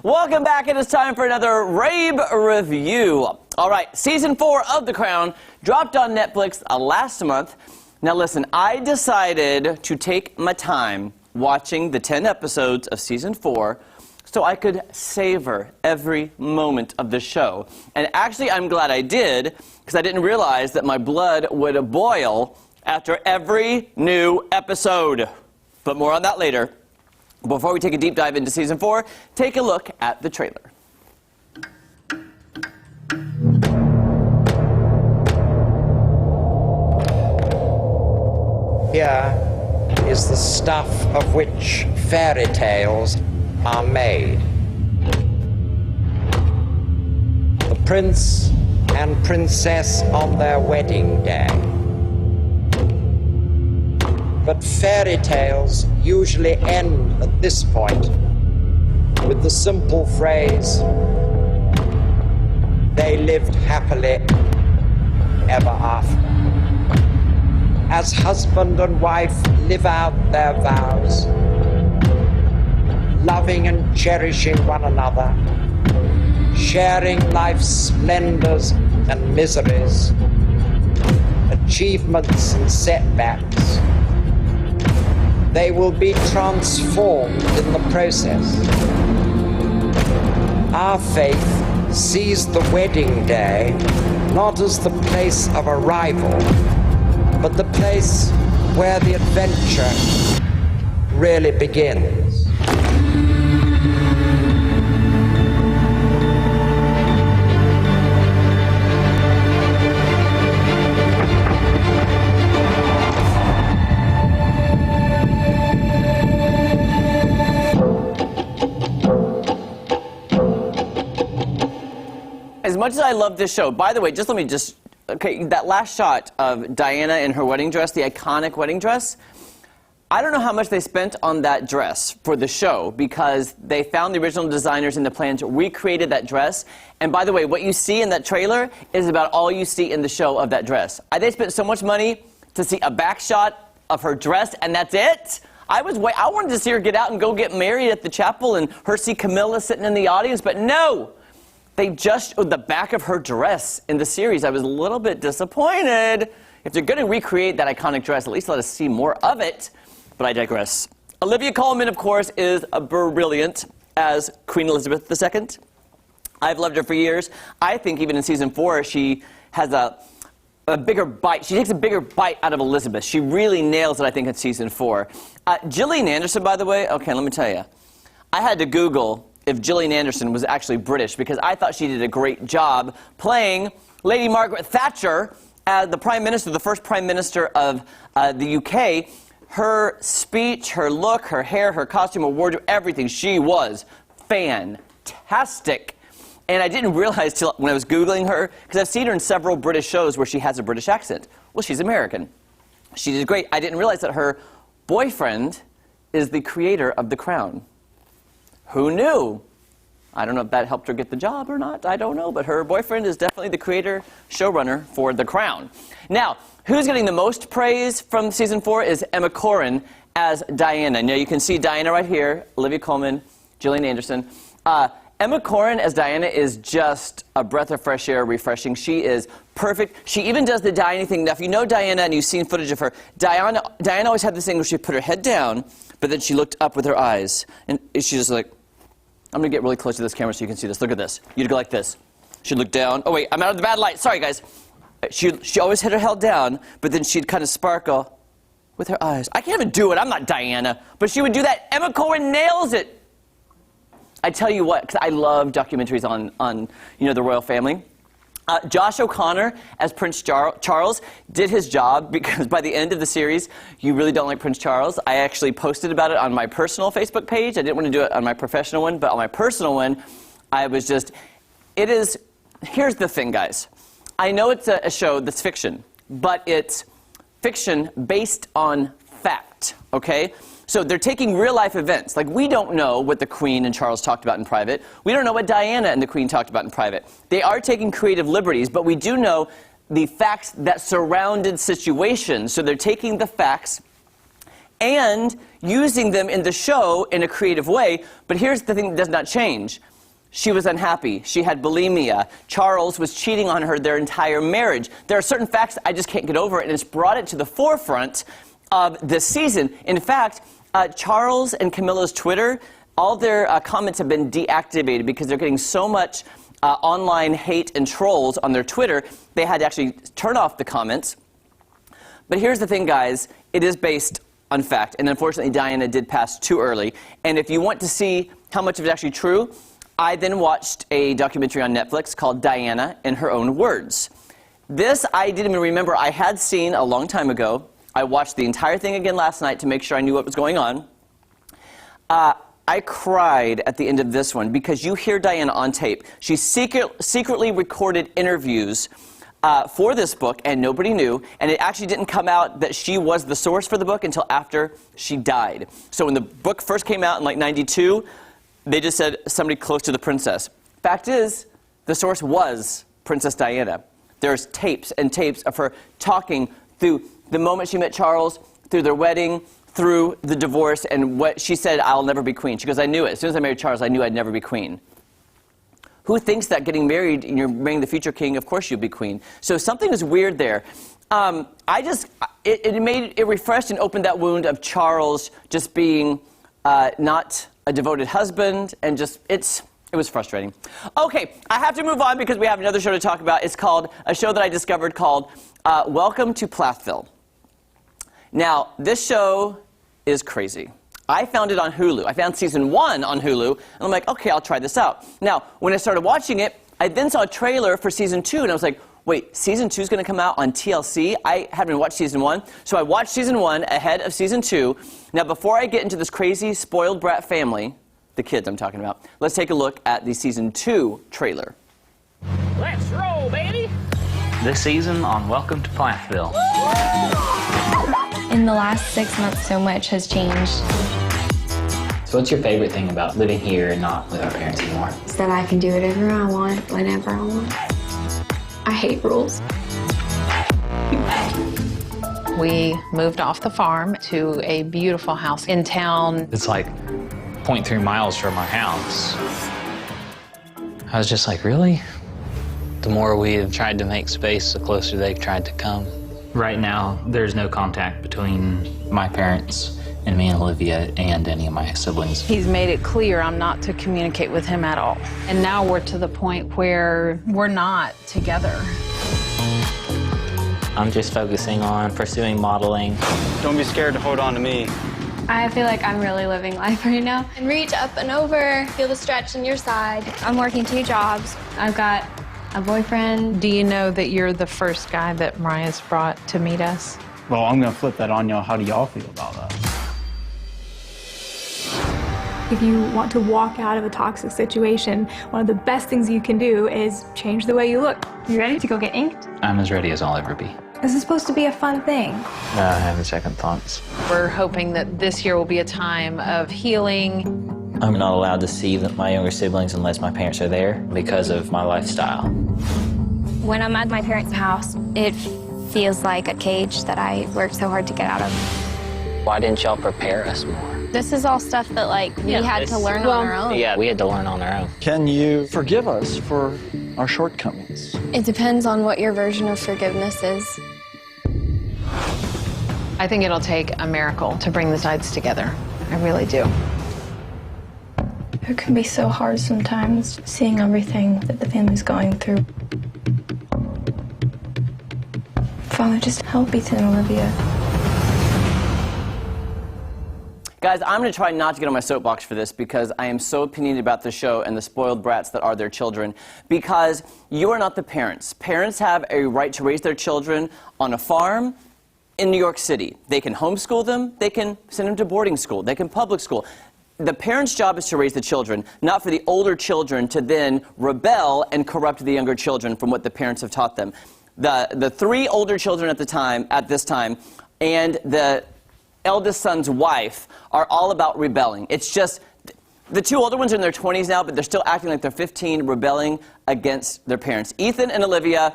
Welcome back. It is time for another rave review. All right, season 4 of The Crown dropped on Netflix last month. Now listen, I decided to take my time watching the 10 episodes of season 4 so I could savor every moment of the show. And actually, I'm glad I did, because I didn't realize that my blood would boil after every new episode. But more on that later. Before we take a deep dive into season 4, take a look at the trailer. Here is the stuff of which fairy tales are made. The prince and princess on their wedding day. But fairy tales usually end at this point with the simple phrase, "They lived happily ever after." As husband and wife live out their vows, loving and cherishing one another, sharing life's splendors and miseries, achievements and setbacks, they will be transformed in the process. Our faith sees the wedding day not as the place of arrival, but the place where the adventure really begins. As much as I love this show, by the way, okay, that last shot of Diana in her wedding dress, the iconic wedding dress, I don't know how much they spent on that dress for the show, because they found the original designers in the plans, recreated that dress. And by the way, what you see in that trailer is about all you see in the show of that dress. They spent so much money to see a back shot of her dress, and that's it. I wanted to see her get out and go get married at the chapel and her see Camilla sitting in the audience, but no! They just showed the back of her dress in the series. I was a little bit disappointed. If they're going to recreate that iconic dress, at least let us see more of it. But I digress. Olivia Colman, of course, is brilliant as Queen Elizabeth II. I've loved her for years. I think even in season 4, she has a bigger bite. She takes a bigger bite out of Elizabeth. She really nails it, I think, in season 4. Gillian Anderson, by the way, okay, let me tell you. I had to Google if Gillian Anderson was actually British, because I thought she did a great job playing Lady Margaret Thatcher, the Prime Minister, the first Prime Minister of the UK. Her speech, her look, her hair, her costume, her wardrobe, everything, she was fantastic. And I didn't realize till when I was Googling her, because I've seen her in several British shows where she has a British accent. Well, she's American. She did great. I didn't realize that her boyfriend is the creator of The Crown. Who knew? I don't know if that helped her get the job or not. I don't know. But her boyfriend is definitely the creator, showrunner for The Crown. Now, who's getting the most praise from season 4 is Emma Corrin as Diana. Now, you can see Diana right here, Olivia Colman, Gillian Anderson. Emma Corrin as Diana is just a breath of fresh air, refreshing. She is perfect. She even does the Diana thing. Now, if you know Diana and you've seen footage of her, Diana always had this thing where she put her head down, but then she looked up with her eyes. And she's just like, I'm going to get really close to this camera so you can see this. Look at this. You'd go like this. She'd look down. Oh, wait, I'm out of the bad light. Sorry, guys. She always had her head down, but then she'd kind of sparkle with her eyes. I can't even do it. I'm not Diana. But she would do that. Emma Corrin nails it. I tell you what, because I love documentaries on the royal family. Josh O'Connor as Prince Charles did his job, because by the end of the series, you really don't like Prince Charles. I actually posted about it on my personal Facebook page. I didn't want to do it on my professional one, but on my personal one, I was just, here's the thing, guys. I know it's a show that's fiction, but it's fiction based on fact, okay? So they're taking real-life events. Like, we don't know what the Queen and Charles talked about in private. We don't know what Diana and the Queen talked about in private. They are taking creative liberties, but we do know the facts that surrounded situations. So they're taking the facts and using them in the show in a creative way. But here's the thing that does not change. She was unhappy. She had bulimia. Charles was cheating on her their entire marriage. There are certain facts I just can't get over, and it's brought it to the forefront of this season. In fact, Charles and Camilla's Twitter, all their comments have been deactivated because they're getting so much online hate and trolls on their Twitter, they had to actually turn off the comments. But here's the thing, guys. It is based on fact, and unfortunately, Diana did pass too early. And if you want to see how much of it is actually true, I then watched a documentary on Netflix called Diana in Her Own Words. This I didn't even remember I had seen a long time ago. I watched the entire thing again last night to make sure I knew what was going on. I cried at the end of this one because you hear Diana on tape. She secretly recorded interviews for this book, and nobody knew. And it actually didn't come out that she was the source for the book until after she died. So when the book first came out in like '92, they just said somebody close to the princess. Fact is, the source was Princess Diana. There's tapes and tapes of her talking through the moment she met Charles, through their wedding, through the divorce, and what she said, "I'll never be queen." She goes, "I knew it. As soon as I married Charles, I knew I'd never be queen." Who thinks that getting married and you're marrying the future king, of course you'll be queen? So something is weird there. It refreshed and opened that wound of Charles just being not a devoted husband, and just, it was frustrating. Okay, I have to move on because we have another show to talk about. It's called, a show that I discovered called Welcome to Plathville. Now, this show is crazy. I found it on Hulu. I found season 1 on Hulu, and I'm like, okay, I'll try this out. Now, when I started watching it, I then saw a trailer for season 2, and I was like, wait, season 2 is going to come out on TLC? I haven't watched season 1. So I watched season 1 ahead of season 2. Now, before I get into this crazy spoiled brat family, the kids I'm talking about, let's take a look at the season 2 trailer. Let's roll, baby! This season on Welcome to Plathville. In the last 6 months, so much has changed. So what's your favorite thing about living here and not with our parents anymore? Is that I can do whatever I want, whenever I want. I hate rules. We moved off the farm to a beautiful house in town. It's like 0.3 miles from our house. I was just like, really? The more we have tried to make space, the closer they've tried to come. Right now, there's no contact between my parents and me and Olivia and any of my siblings. He's made it clear I'm not to communicate with him at all. And now we're to the point where we're not together. I'm just focusing on pursuing modeling. Don't be scared to hold on to me. I feel like I'm really living life right now. And reach up and over, feel the stretch in your side. I'm working 2 jobs. I've got a boyfriend. Do you know that you're the first guy that Mariah's brought to meet us? Well, I'm gonna flip that on y'all. How do y'all feel about that? If you want to walk out of a toxic situation, one of the best things you can do is change the way you look. You ready to go get inked? I'm as ready as I'll ever be. This is supposed to be a fun thing. I have second thoughts. We're hoping that this year will be a time of healing. I'm not allowed to see my younger siblings unless my parents are there because of my lifestyle. When I'm at my parents' house, it feels like a cage that I worked so hard to get out of. Why didn't y'all prepare us more? This is all stuff that, like, we had to learn on our own. Yeah, we had to learn on our own. Can you forgive us for our shortcomings? It depends on what your version of forgiveness is. I think it'll take a miracle to bring the sides together. I really do. It can be so hard sometimes, seeing everything that the family's going through. Father, just help Ethan and Olivia. Guys, I'm going to try not to get on my soapbox for this because I am so opinionated about the show and the spoiled brats that are their children, because you are not the parents. Parents have a right to raise their children on a farm in New York City. They can homeschool them, they can send them to boarding school, they can public school. The parents' job is to raise the children, not for the older children to then rebel and corrupt the younger children from what the parents have taught them. The 3 older children at this time, and the eldest son's wife are all about rebelling. It's just, the 2 older ones are in their 20s now, but they're still acting like they're 15, rebelling against their parents. Ethan and Olivia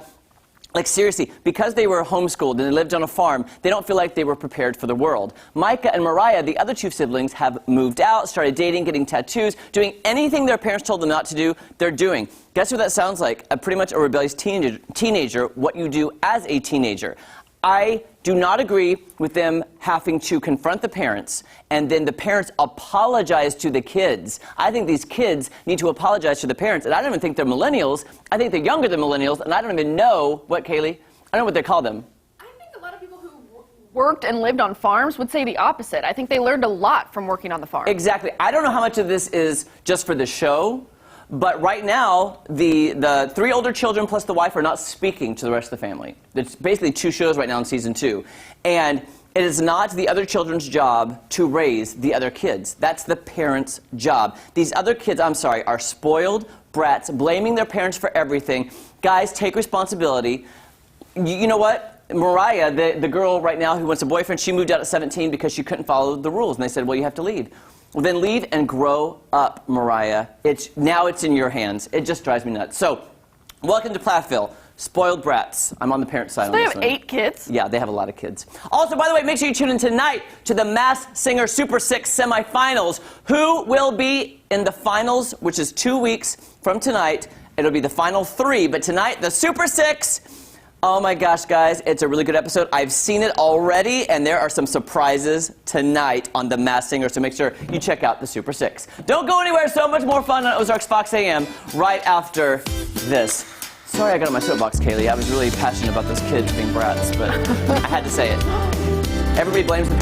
Like, seriously, because they were homeschooled and they lived on a farm, they don't feel like they were prepared for the world. Micah and Mariah, the other two siblings, have moved out, started dating, getting tattoos, doing anything their parents told them not to do, they're doing. Guess what that sounds like? Pretty much a rebellious teenager, what you do as a teenager. I do not agree with them having to confront the parents and then the parents apologize to the kids. I think these kids need to apologize to the parents, and I don't even think they're millennials. I think they're younger than millennials, and I don't even know what, Kaylee? I don't know what they call them. I think a lot of people who worked and lived on farms would say the opposite. I think they learned a lot from working on the farm. Exactly. I don't know how much of this is just for the show, but right now, the 3 older children plus the wife are not speaking to the rest of the family. It's basically 2 shows right now in season 2. And it is not the other children's job to raise the other kids. That's the parents' job. These other kids, I'm sorry, are spoiled brats, blaming their parents for everything. Guys, take responsibility. You know what? Mariah, the girl right now who wants a boyfriend, she moved out at 17 because she couldn't follow the rules. And they said, well, you have to leave. Well, then leave and grow up, Mariah. Now it's in your hands. It just drives me nuts. So, welcome to Plathville. Spoiled brats. I'm on the parent side on They this have one. 8 kids? Yeah, they have a lot of kids. Also, by the way, make sure you tune in tonight to the Masked Singer Super 6 semifinals. Who will be in the finals, which is 2 weeks from tonight? It'll be the final 3, but tonight, the Super 6. Oh my gosh, guys, it's a really good episode. I've seen it already, and there are some surprises tonight on The Masked Singer, so make sure you check out the Super 6. Don't go anywhere, so much more fun on Ozarks Fox AM right after this. Sorry I got on my soapbox, Kaylee. I was really passionate about those kids being brats, but I had to say it. Everybody blames the parents.